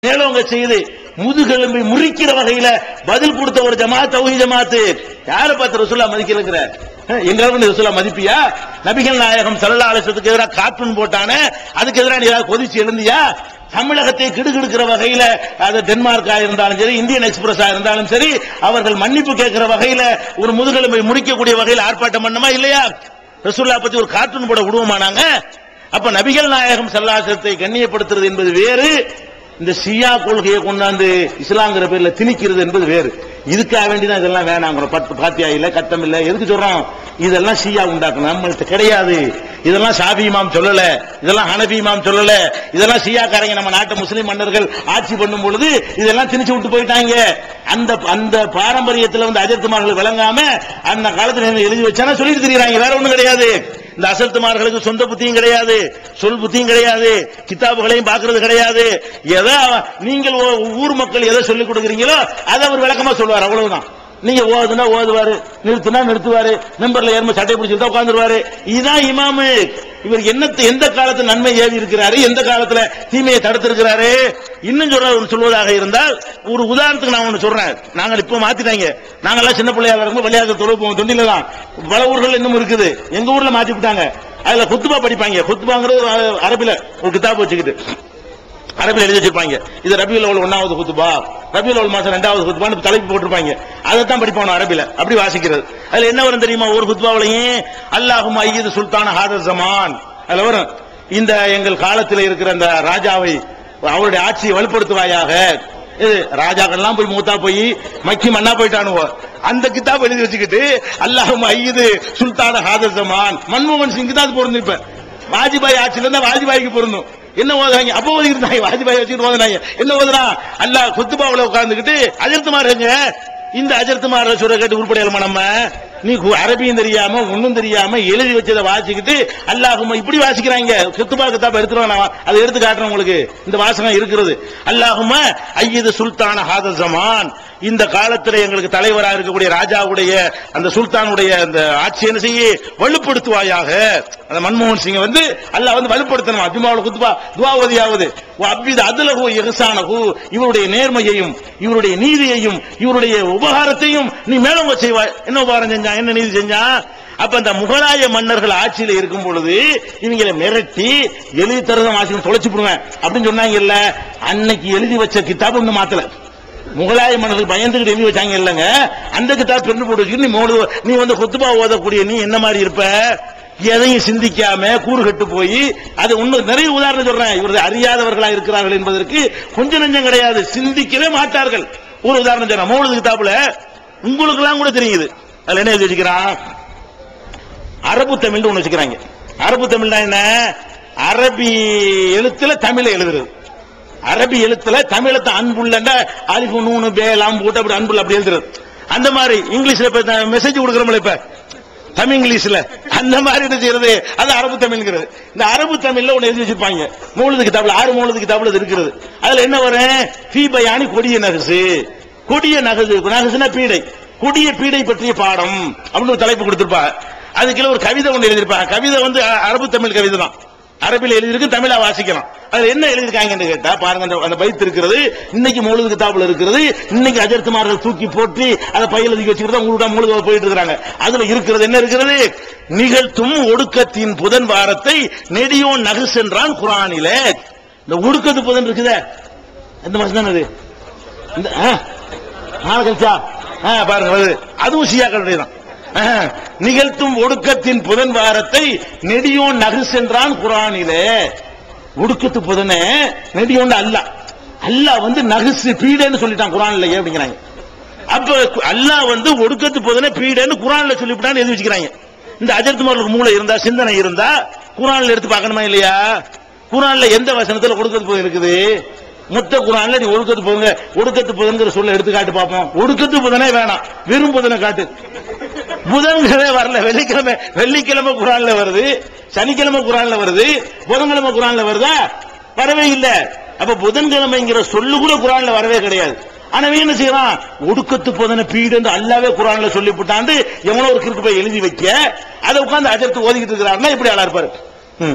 மேலோங்க செய்து முதுகெலும்பை முறிக்கிற வகையில பதில் கொடுத்த ஒரு ஜமாத் தௌஹீத் ஜமாத். யாரை பார்த்து ரசூலுல்லாஹ் மதிக்கலங்கற? எங்களுக்கு ரசூலுல்லாஹ் மதிப்பியா? நபிகள் நாயகம் ஸல்லல்லாஹு அலைஹி வஸல்லுக்கு எதிராக கார்ட்டூன் போட்டானே, அதுக்கு எதிராக நீ ஏதாவது கொதிச்சு எழுந்தியா? தமிழகத்தை கிடுகிடுக்கிற வகையில, அது டென்மார்க்கா இருந்தாலும் சரி, இந்தியன் எக்ஸ்பிரஸா இருந்தாலும் சரி, அவர்கள் மன்னிப்பு கேட்கிற வகையில ஒரு முதுகெலும்பை முறிக்கக்கூடிய வகையில் ஆர்ப்பாட்டம் பண்ணமா இல்லையா? ரசூலுல்லாஹ் பத்தி ஒரு கார்ட்டூன் போட விடுவோமா நாங்க? அப்ப நபிகள் நாயகம் ஸல்லல்லாஹு அலைஹி வஸல்லத்தை கண்ணியப்படுத்துறது என்பது வேறு, இந்த ஷியா கொள்கையை கொண்டாந்து இஸ்லாங்கிற பேர்ல திணிக்கிறது என்பது வேறு. இதுக்காக வேண்டிதான் இதெல்லாம் வேணாங்கிறோம். பாத்தியா இல்ல, கட்டம் இல்ல, எதுக்கு சொல்றோம்? இதெல்லாம் ஷியா உண்டாக்கணும், நம்மள்ட்ட கிடையாது. இதெல்லாம் ஷாஃபி இமாம் சொல்லல, இதெல்லாம் ஹனபி இமாம் சொல்லல, இதெல்லாம் ஷியாக்காரங்க நம்ம நாட்டு முஸ்லிம் மன்னர்கள் ஆட்சி பண்ணும் பொழுது இதெல்லாம் திணிச்சு விட்டு போயிட்டாங்க. அந்த பாரம்பரியத்தில் வந்து அஜர்த்துமார்கள் விளங்காம அந்த காலத்துல எழுதி வச்சானா சொல்லிட்டு தெரியுறாங்க. வேற ஒண்ணும் கிடையாது. இந்த அசல்துமார்களுக்கு சொந்த புத்தியும் கிடையாது, சொல் புத்தியும் கிடையாது, கிதாபுகளையும் பார்க்கறது கிடையாது. எதை நீங்கள் ஊர் மக்கள் எதை சொல்லிக் கொடுக்குறீங்களோ அதை அவர் விளக்கமா சொல்லுவார், அவ்வளவுதான். நீங்க ஓதுனா ஓதுவாரு, நிறுத்துனா நிறுத்துவாரு, மெம்பர்ல ஏறும் சட்டை பிடிச்சிருந்தா உட்கார்ந்துருவாரு. இதுதான் இமாமு. இவர் எந்த காலத்துல நன்மை ஏவி இருக்கிறாரு, எந்த காலத்துல தீமையை தடுத்திருக்கிறாரு. இன்னும் சொல்வதாக இருந்தால் ஒரு உதாரணத்துக்கு நான் ஒண்ணு சொல்றேன். நாங்க இப்ப மாத்திட்டாங்க. நாங்கெல்லாம் சின்ன பிள்ளையா இருக்கும்போது விளையாட்டு தொழில் தொண்டில தான். பல ஊர்கள் இன்னும் இருக்குது. எங்க ஊர்ல மாத்தி விட்டாங்க. அதுல குத்துபா படிப்பாங்க. குத்துபாங்கிறது அரபில ஒரு கிதாப் வச்சுக்கிட்டு அரபில் எழுதி வச்சிருப்பாங்க. இது ரபியுல் அவ்வல் 1வது குத்துபா, ரபியுல் அவ்வல் மாசம் 2வது குத்துபான்னு தலைப்பு போட்டிருப்பாங்க. அதைத்தான் படிப்பாங்க அரபில. அப்படி வாசிக்கிறது. அதுல என்ன வரும் தெரியுமா? ஒரு குத்துபாவிலையும் அல்லாஹும்ம ஐயிது சுல்தான் ஹாதர் ஜமான், அதுல வரும் இந்த எங்கள் காலத்தில் இருக்கிற அந்த ராஜாவை அவருடைய ஆட்சியை வலுப்படுத்துவாயாக. இது ராஜாக்கள்லாம் போய் மூத்தா போய் மக்கி மண்ணா போயிட்டானுவோ. அந்த கிதாப் எழுதி வச்சுக்கிட்டு அல்லாஹும்ம ஐயிது சுல்தான் ஹாதர் ஜமான், மன்மோகன் சிங் தான் அது பொருந்தும். இப்ப வாஜ்பாய் ஆட்சியில இருந்தா வாஜ்பாய்க்கு பொருந்தும். என்ன ஓதுறாங்க? அப்போ ஓதிருந்தாங்க, வாஜ்பாய் வச்சுக்கிட்டு ஓதுனாங்க. என்ன ஓதுறான்? அல்லாஹ் குத்துபாவுல உட்கார்ந்துக்கிட்டு அஜர்த்துமாருங்க, இந்த அஜர்த்துமார சொல்ற கேட்டு உருப்படையலாமா நம்ம? நீ அரபியும் தெரியாம ஒன்னும் தெரியாம எழுதி வச்சதை வாசிக்கிட்டு அல்லாஹும்ம இப்படி வாசிக்கிறாங்க. குத்துபா கிதாப் எடுத்துருவாங்க, அதை எடுத்து காட்டுறேன் உங்களுக்கு. இந்த வாசகம் இருக்கிறது. அல்லாஹும்ம ஐயிது சுல்தான் ஹாதர் ஜமான், இந்த காலத்தில் எங்களுக்கு தலைவராக இருக்கக்கூடிய ராஜாவுடைய அந்த சுல்தானுடைய அந்த ஆட்சி என்ன செய்ய வலுப்படுத்துவாயாக. அந்த மன்மோகன் சிங் வந்து அல்லாஹ் வந்து வலுப்படுத்தணும். அபிமாவுல குத்துபா துவாவதியாவது அபிது அதுலகு இஹ்சானஹு, இவருடைய நேர்மையையும் இவருடைய நீதியையும் இவருடைய உபகாரத்தையும் நீ மேலும் செய்வாய். என்ன உபகாரம் செஞ்சா, என்ன நீதி செஞ்சா? அப்ப அந்த முகலாய மன்னர்கள் ஆட்சியில இருக்கும் பொழுது இவங்களை மிரட்டி எழுதி தரத வாசிக்க தொலைச்சு போடுவேன் அப்படின்னு சொன்னாங்கல்ல. அன்னைக்கு எழுதி வச்ச கிதாப் ஒண்ணு மாத்தல. முகலாய மன்னர்கள் பயந்துகிட்டு எழுதி வச்சாங்க இல்லங்க, அந்த கிதாப் பெண்ணு போட்டு வச்சுக்கிட்டு நீ வந்து குத்துபா ஓதக்கூடிய நீ என்ன மாதிரி இருப்ப? எதையும் சிந்திக்காம கூறு கட்டு போய் அது ஒண்ணு நிறைய உதாரணம் சொல்றேன். இவர்கள் அறியாதவர்களா இருக்கிறார்கள் என்பதற்கு கொஞ்சம் நஞ்சம் கிடையாது, சிந்திக்கவே மாட்டார்கள். ஒரு உதாரணம் சொல்றேன். மௌலிது கிதாபுல உங்களுக்கு எல்லாம் கூட தெரியுது. அதுல என்ன எழுதி வச்சுக்கிறான்? அரபு தமிழ் ஒண்ணு வச்சுக்கிறாங்க. அரபு தமிழ்னா என்ன? அரபி எழுத்துல தமிழை எழுதுறது. அரபி எழுத்துல தமிழத்தை அன்புள்ள அலிஃபு நூனு பேலாம் போட்டு அப்படி அன்புள்ள அப்படி எழுதுறது. அந்த மாதிரி இங்கிலீஷ்ல மெசேஜ் கொடுக்கறோம்ல இப்ப தமிழ் இங்கிலீஷ்ல, அந்த மாதிரி என்ன செய்யறது? அது அரபு தமிழ்ங்கிறது. இந்த அரபு தமிழ்ல ஒண்ணு எழுதி வச்சிருப்பாங்க. மௌலிது கிதாபுல 6 மௌலிது கிதாபுல இருக்கிறது. அதுல என்ன வரும்? ஃபீ பயானி கொடிய நகசு, கொடிய நகசு, நகசுனா பீடை, கொடிய பீடை பற்றிய பாடம் அப்படின்னு ஒரு தலைப்பு கொடுத்திருப்பாங்க. அதுக்குள்ள ஒரு கவிதை ஒன்று எழுதியிருப்பாங்க. கவிதை வந்து அரபு தமிழ் கவிதை தான். அரபில் எழுதியிருக்கு, தமிழா வாசிக்கலாம். அதுல என்ன எழுதியிருக்காங்கன்னு கேட்டா பாருங்க, அந்த பைத் இருக்கிறது, இன்னைக்கு மௌலிது கிதாபுல இருக்கிறது. இன்னைக்கு அஜர்த்துமார்கள் தூக்கி போட்டு அதை பையில தூக்கி வச்சுக்கிட்டு உங்களுடைய மௌலிது போயிட்டு இருக்காங்க. அதுல இருக்கிறது என்ன இருக்கிறது? நிகழ்த்தும் ஒடுக்கத்தின் புதன் வாரத்தை நெடியோன் நகு சென்றான் குரானிலே. இந்த ஒடுக்கத்து புதன் இருக்குதே, எந்த மாசம் தானே அது? இந்த கழிச்சா பாருங்க, அதுவும் ஷியாக்களுடைய தான். நிகழ்த்தும் ஒடுக்கத்தின் புதன் வாரத்தை நெடியோன் நகு சென்றான் குரானிலே. ஒடுக்கத்து புதனே நெடியோன் அல்லாஹ், அல்லாஹ் வந்து நகுசு பீடன்னு சொல்லிட்டான் குரான்ல அப்படிங்கிறாங்க. அப்ப அல்லாஹ் வந்து ஒடுக்கத்து புதனே பீடன்னு குரான்ல சொல்லிவிட்டான்னு எழுதி வச்சுக்கிறாங்க. இந்த அஜர்த்துமார்களுக்கு மூளை இருந்தா, சிந்தனை இருந்தா குரான்ல எடுத்து பார்க்கணுமா இல்லையா? குரான்ல எந்த வசனத்துல ஒடுக்கத்து புதன் இருக்குது? மொத்த குரான்ல நீ ஒடுக்கத்து போதுங்க, ஒடுக்கத்து புதன்கிற சொல்ல எடுத்து காட்டு பார்ப்போம். ஒடுக்கத்து புதனே வேணாம், வெறும் புதனை காட்டு. புதன்கிழமை வரல, வெள்ளிக்கிழமை குரான்ல வருது, சனிக்கிழமை குரான்ல வருது, புதன்கிழமை குரான்ல வருதா? வரவே இல்லை. அப்ப புதன்கிழமைங்கிற சொல்லு கூட குரான்ல வரவே கிடையாது. ஆனா என்ன செய்யறான்? ஒடுக்கத்து புதனை பீடு அல்லாவே குரான்ல சொல்லிவிட்டாண்டு எவனோ ஒரு கிறுக்கு போய் எழுதி வைக்க அதை உட்கார்ந்து அஜர்த்து ஓதிக்கிட்டு இருக்கிறாருன்னா இப்படி ஆளா இருப்பாரு.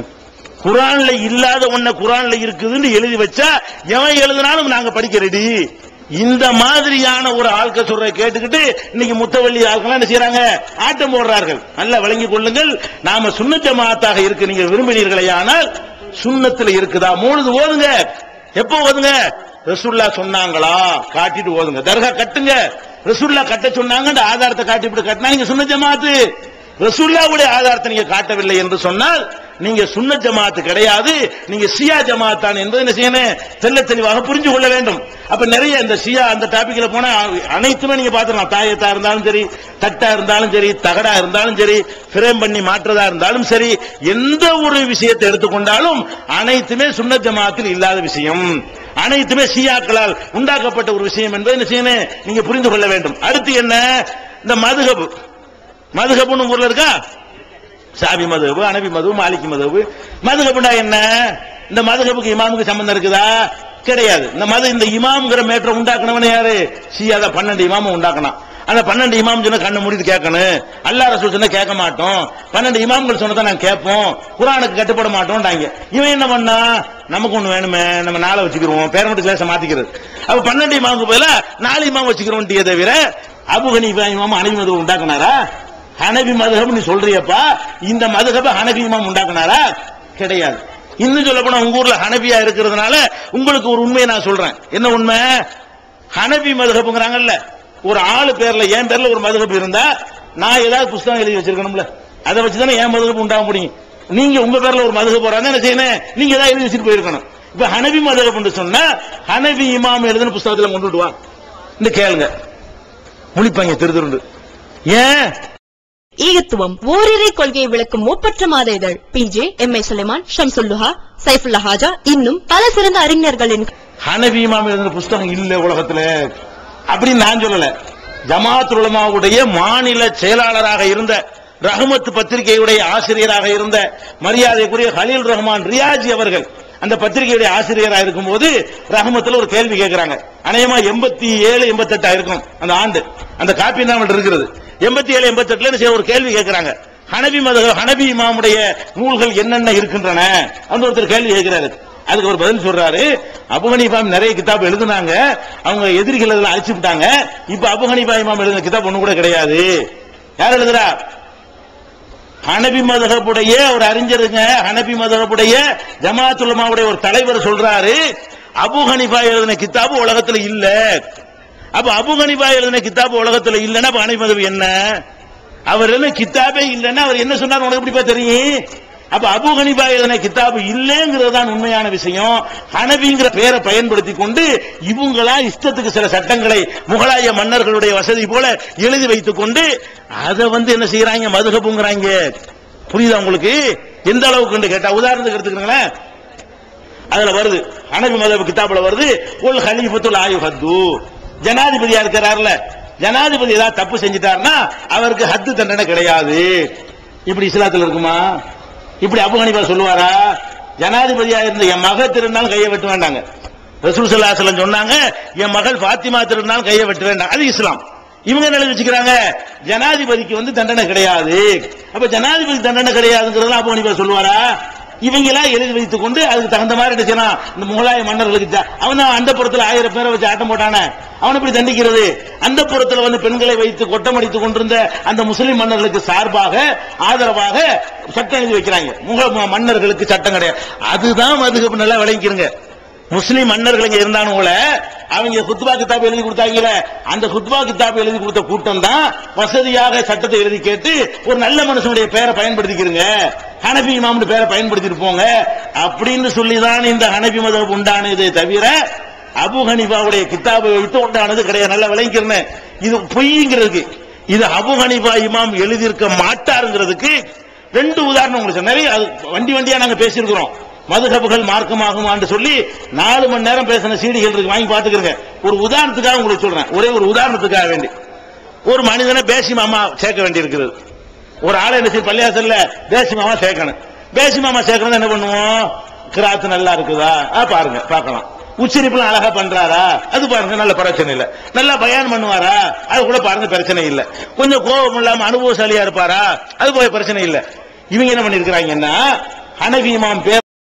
குர்ஆன்ல இல்லாத ஒன்ன குர்ஆன்ல இருக்குதுன்னு எழுதி வச்சா எவன் எழுதினாலும் நாங்க படிக்க ரெடி. இந்த மாதிரியான ஒரு ஆள்க சொல்ற கேட்டுக்கிட்டு இன்னைக்கு முத்தவள்ளி ஆட்கள் என்ன செய்யறாங்க, ஆட்டம் போடுறார்கள். நல்லா விளங்கிக் கொள்ளுங்கள். நாம சுன்னத் ஜமாத்தாக இருக்க நீங்க விரும்பினீர்களே, ஆனால் சுன்னத்துல இருக்குதா மூணுது ஓதுங்க. எப்போ ஓதுங்க? ரசூலுல்லாஹ் சொன்னாங்களா காட்டிட்டு ஓதுங்க. தர்கா கட்டுங்க, ரசூலுல்லாஹ் கட்ட சொன்னாங்க, அந்த ஆதாரத்தை காட்டி இப்படி கட்டினா நீங்க சுன்னத் ஜமாத்து. ரசூலுல்லாஹ்வுடைய ஆதாரத்தை நீங்க காட்டவில்லை என்று சொன்னால் நீங்க சுன்னத் ஜமாத்து கிடையாது, நீங்க ஷியா ஜமாத்தான் என்பதை என்ன செய்யணும், தெள்ள தெளிவாக புரிஞ்சு கொள்ள வேண்டும். அப்ப நிறைய இந்த ஷியா அந்த டாபிக்ல போனா அனைத்துமே நீங்க பாத்துக்கலாம். தாயத்தா இருந்தாலும் சரி, தட்டா இருந்தாலும் சரி, தகடா இருந்தாலும் சரி, ஃப்ரேம் பண்ணி மாற்றதா இருந்தாலும் சரி, எந்த ஒரு விஷயத்தை எடுத்துக்கொண்டாலும் அனைத்துமே சுன்னத் ஜமாத்தில் இல்லாத விஷயம், அனைத்துமே ஷியாக்களால் உண்டாக்கப்பட்ட ஒரு விஷயம் என்பதை என்ன செய்யணும், நீங்க புரிந்து கொள்ள வேண்டும். அடுத்து என்ன, இந்த மதுஹப், மதுஹப்னு ஊர்ல இருக்கா, ஷாபி மதுஹப், ஹனபி மதுஹப், மாலிகி மதுஹப். மதுஹப்னா என்ன? இந்த மதுஹப்புக்கு இமாமுக்கு சம்பந்தம் இருக்குதா? கிடையாது. இந்த இமாம்ங்கிற மேட்டரை உண்டாக்குனவனே யாரு? ஷியா தான். 12 இமாமும் உண்டாக்கணும். அந்த 12 இமாம் சொன்ன கண்ணை மூடிட்டு கேட்கணும், அல்லாஹ் ரசூல் சொன்னா கேட்க மாட்டோம், 12 இமாம்கள் சொன்னதான் நாங்க கேட்போம், குர்ஆனுக்கு கட்டுப்பட மாட்டோம்டாங்க. இவன் என்ன பண்ணா, நமக்கு ஒண்ணு வேணுமே, நம்ம 4 வச்சுக்கிறோம், பேரமட்டு கிளாஸ் மாத்திக்கிறது. அப்ப 12 இமாமுக்கு பதிலா 4 இமாம் வச்சுக்கிறோம். தவிர அபு ஹனீஃபா இமாம் ஹனபி மதுஹப் உண்டாக்குனாரா? ஹனபி மதுஹப் நீ சொல்றியப்பா, இந்த மதுஹப் ஹனபி இமாம் உண்டாக்குனாரா? கிடையாது. இன்னும் சொல்ல போனா உங்க ஊர்ல ஹனபியா இருக்கிறதுனால உங்களுக்கு ஒரு உண்மையை நான் சொல்றேன். என்ன உண்மை? ஹனபி மதுஹப்ங்கறாங்கல்ல, ஒரு ஆளு பேர்ல என் பேர்ல ஒரு மதுஹப் இருந்தா நான் ஏதாவது புத்தகம் எழுதி வச்சிருக்கணும்ல, அதை வச்சுதானே என் மதுஹப் உண்டாக முடியும். நீங்க உங்க பேர்ல ஒரு மதுஹப் போறாங்க, என்ன செய்யணும், நீங்க ஏதாவது எழுதி வச்சுட்டு போயிருக்கணும். இப்ப ஹனபி மதுஹப் என்று சொன்னா ஹனபி இமாம் எழுதின புத்தகத்துல கொண்டுட்டு வா இந்த கேளுங்க, முழிப்பாங்க திருதுண்டு. ஏன்? ஈகத்துவம் ஓரிரை கொள்கையை விளக்கும் ஒப்பற்ற மாத இதழ் PJ MA சுலைமான், ஷம்சுல்லுஹா, சைஃபுல்லா ஹாஜா, இன்னும் பல சிறந்த அறிஞர்களின் ஹனபி இமாம் எழுதின புத்தகம் இல்ல உலகத்துல அப்படின்னு நான் சொல்லல. ஜமாஅத்துல் உலமாவுடைய மாநில செயலாளராக இருந்த, ரஹ்மத் பத்திரிகையுடைய ஆசிரியராக இருந்த மரியாதைக்குரிய கலீல் ரஹ்மான் ரியாஜி அவர்கள் அந்த பத்திரிகையுடைய ஆசிரியராக இருக்கும் போது ரஹ்மத்துல ஒரு கேள்வி கேட்கிறாங்க. அநேகமா 87 88 இருக்கும் அந்த ஆண்டு. அந்த காப்பி நாமல் இருக்கிறது. 87 88 ஒரு கேள்வி கேட்கிறாங்க. ஹனபி இமாமுடைய நூல்கள் என்னென்ன இருக்கின்றன அந்த ஒருத்தர் கேள்வி கேட்கிறாரு. அதுக்கு ஒரு பதில் சொல்றாரு, அபு ஹனீஃபா நிறைய கிதாப் எழுதுனாங்க, அவங்க எதிரிகள் எல்லாம் அழிச்சு விட்டாங்க, இப்ப அபு ஹனீஃபா இமாம் எழுதின கிதாப் ஒண்ணு கூட கிடையாது. யார் எழுதுறா? ஹனபி மதுஹபுடைய ஒரு அறிஞருங்க, ஹனபி மதுஹபுடைய ஜமாஅத்துல் உலமாவுடைய ஒரு தலைவர் சொல்றாரு, அபு ஹனீஃபா எழுதின கிதாபு உலகத்துல இல்ல. அப்ப அபு ஹனீஃபா எழுதின கிதாபு உலகத்துல இல்லன்னா அப்ப ஹனபி மதுஹப் என்ன? அவர் என்ன கிதாபே இல்லன்னா அவர் என்ன சொன்னார் உனக்கு எப்படி தெரியும்? அப்ப அபு ஹனீஃபா எழுதின கிதாபு இல்லங்கிறது தான் உண்மையான விஷயம். ஹனபிங்கிற பெயரை பயன்படுத்தி கொண்டு இவங்களா இஷ்டத்துக்கு சில சட்டங்களை முகலாய மன்னர்களுடைய வசதி போல எழுதி வைத்துக் கொண்டு அதை என்ன செய்யறாங்க, மதுஹப்ங்கறாங்க. புரியுதா உங்களுக்கு? எந்த அளவுக்கு கேட்டா உதாரணத்துக்கு எடுத்துக்கிறீங்களேன், அதுல வருது ஹனபி மதுஹப் கிதாபுல வருது, உல் ஹலீஃபத்துல் ஆயுஹத்து, ஜனாதிபதியா இருக்கிறார்ல, ஜனாதிபதி ஏதாவது தப்பு செஞ்சிட்டாருன்னா அவருக்கு ஹத்து தண்டனை கிடையாது. இப்படி இஸ்லாத்துல இருக்குமா? இப்படி அபு ஹனீஃபா சொல்லுவாரா? ஜனாதிபதியா இருந்த என் மகள் திருநாள் கையை வெட்ட வேண்டாங்க. ரசூல் ஸல்லல்லாஹு அலைஹி வஸல்லம் சொன்னாங்க, என் மகள் ஃபாத்திமா திருநாள் கையை வெட்ட வேண்டாம். அது இஸ்லாம். இவங்க என்ன எழுதி வச்சுக்கிறாங்க, ஜனாதிபதிக்கு தண்டனை கிடையாது. அப்ப ஜனாதிபதி தண்டனை கிடையாதுங்கிறத அபு ஹனீஃபா சொல்லுவாரா? இவங்களா எழுதி வைத்துக் கொண்டு அதுக்கு தகுந்த மாதிரி என்ன செய்யணும், இந்த முகலாய மன்னர்களுக்கு அவன் அந்த புறத்துல 1000 பேரை வச்சு ஆட்டம் போட்டானே, அவனை இப்படி தண்டிக்கிறது. அந்த புறத்துல பெண்களை வைத்து கொட்டமடித்துக் கொண்டிருந்த அந்த முஸ்லிம் மன்னர்களுக்கு சார்பாக ஆதரவாக சட்டம் எழுதி வைக்கிறாங்க. மன்னர்களுக்கு சட்டம் கிடையாது. அதுதான் மதுஹப். நல்லா விளங்கிக்கிறங்க. முஸ்லிம் மன்னர்கள் இருந்தானு போல அவங்க குத்பா கிதாப் எழுதி கொடுத்தாங்க. அந்த குத்பா கிதாப் எழுதி கொடுத்த கூட்டம் தான் வசதியாக சட்டத்தை எழுதி கேட்டு ஒரு நல்ல மனுஷனுடைய பெயரை பயன்படுத்திக்கிறங்க, ஹனபி இமாம் பேரை பயன்படுத்திட்டு போங்க அப்படின்னு சொல்லிதான் இந்த ஹனபி மதுஹப் உண்டானதே தவிர அபு ஹனீஃபாவுடைய கிதாபை வைத்து உண்டானது கிடையாது. நல்லா விளங்கிக்கிறேன். இது பொய்ங்கிறதுக்கு, இது அபு ஹனீஃபா இமாம் எழுதியிருக்க மாட்டாருங்கிறதுக்கு 2 உதாரணம் உங்களுக்கு நிறைய வண்டியா நாங்க பேசியிருக்கிறோம். மதுஹபுகள் மார்க்கமாகுமான்னு சொல்லி 4 மணி நேரம் பேசின சீடிகள் இருக்கு, வாங்கி பாத்துக்கிறேன். ஒரு உதாரணத்துக்காக உங்களுக்கு சொல்றேன், ஒரே ஒரு உதாரணத்துக்காக வேண்டி. ஒரு மனிதனை பேசி மாமா சேர்க்க வேண்டி இருக்கிறது. ஒரு ஆளை என்ன செய்ய, பள்ளியாசல்ல பேசி மாமா சேர்க்கணும். பேசி மாமா சேர்க்கணும் என்ன பண்ணுவோம், கிராத்து நல்லா இருக்குதா பாருங்க, பார்க்கலாம். உச்சரிப்புலாம் அழகா பண்றாரா அது பாருங்க, நல்ல பிரச்சனை இல்ல. நல்லா பயான் பண்ணுவாரா அது கூட பாருங்க, பிரச்சனை இல்ல. கொஞ்சம் கோபம் இல்லாம அனுபவசாலியா இருப்பாரா அது போய் பிரச்சனை இல்ல. இவங்க என்ன பண்ணிருக்கிறாங்கன்னா, ஹனபி இமாம் பேரை